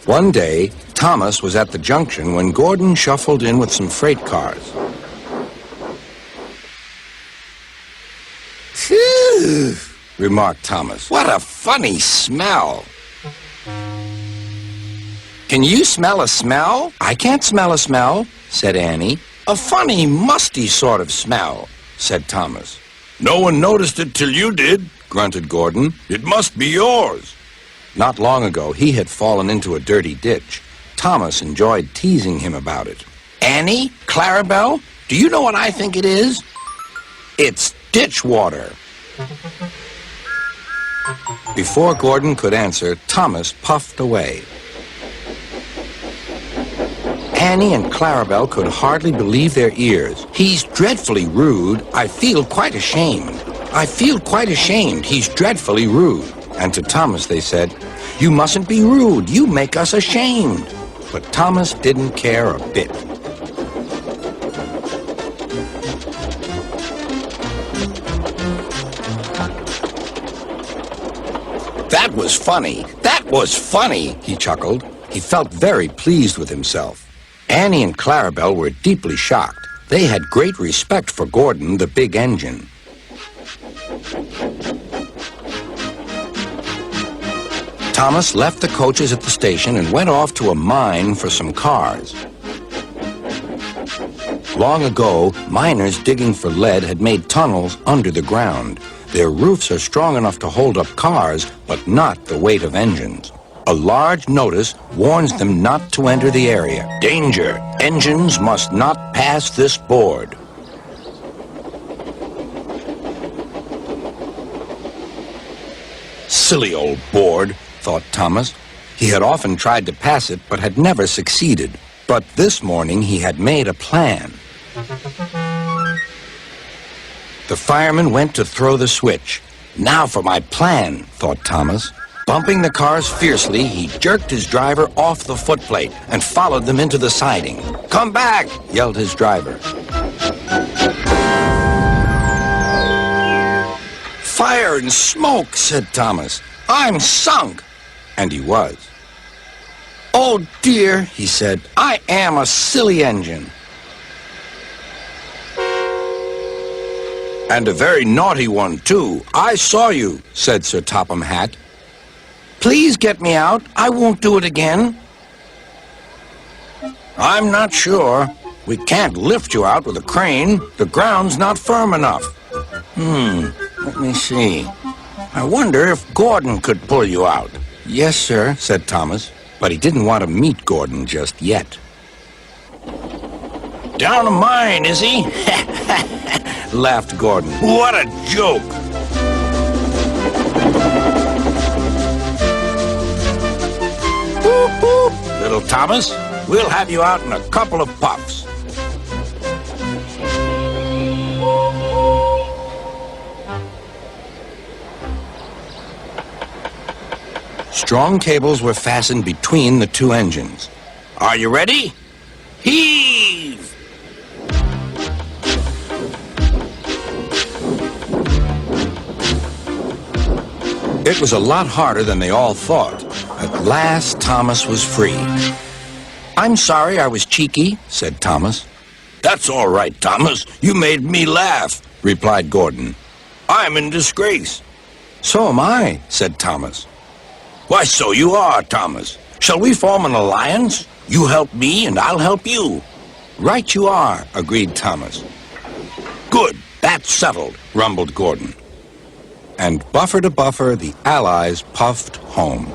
One day, Thomas was at the junction when Gordon shuffled in with some freight cars. Phew, Remarked Thomas. what a funny smell. Can you smell a smell? I can't smell a smell, said Annie. A funny, musty sort of smell, Said Thomas. No one noticed it till you did, Grunted Gordon. It must be yours. Not long ago, he had fallen into a dirty ditch. Thomas enjoyed teasing him about it. Annie, Clarabelle, do you know what I think it is? It's ditch water. Before Gordon could answer, Thomas puffed away. Annie and Clarabelle could hardly believe their ears. He's dreadfully rude. I feel quite ashamed. I feel quite ashamed. He's dreadfully rude. And to Thomas they said, You mustn't be rude. You make us ashamed. but Thomas didn't care a bit. That was funny. That was funny, He chuckled. He felt very pleased with himself. Annie and Clarabelle were deeply shocked. They had great respect for Gordon, the big engine. Thomas left the coaches at the station and went off to a mine for some cars. Long ago, miners digging for lead had made tunnels under the ground. Their roofs are strong enough to hold up cars, but not the weight of engines. A large notice warns them not to enter the area. Danger! Engines must not pass this board. Silly old board, thought Thomas. He had often tried to pass it, but had never succeeded. But this morning he had made a plan. The fireman went to throw the switch. Now for my plan, thought Thomas. Bumping the cars fiercely, he jerked his driver off the footplate and followed them into the siding. "Come back!" yelled his driver. "Fire and smoke," said Thomas. "I'm sunk." And he was. "Oh dear," he said, "I am a silly engine." "And a very naughty one, too. I saw you," said Sir Topham Hatt. "Please get me out. I won't do it again." "I'm not sure. We can't lift you out with a crane. The ground's not firm enough." Let me see. I wonder if Gordon could pull you out." "Yes, sir," said Thomas, but he didn't want to meet Gordon just yet. Down a mine, is he? Laughed Gordon. What a joke! Boop, boop. Little Thomas, we'll have you out in a couple of puffs. Strong cables were fastened between the two engines. Are you ready? Heave! It was a lot harder than they all thought. At last, Thomas was free. "I'm sorry I was cheeky," said Thomas. That's all right, Thomas. You made me laugh, Replied Gordon. I'm in disgrace. "So am I," said Thomas. Why, so you are, Thomas. Shall we form an alliance? You help me and I'll help you. "Right you are," agreed Thomas. Good, that's settled, Rumbled Gordon. And buffer to buffer, the Allies puffed home.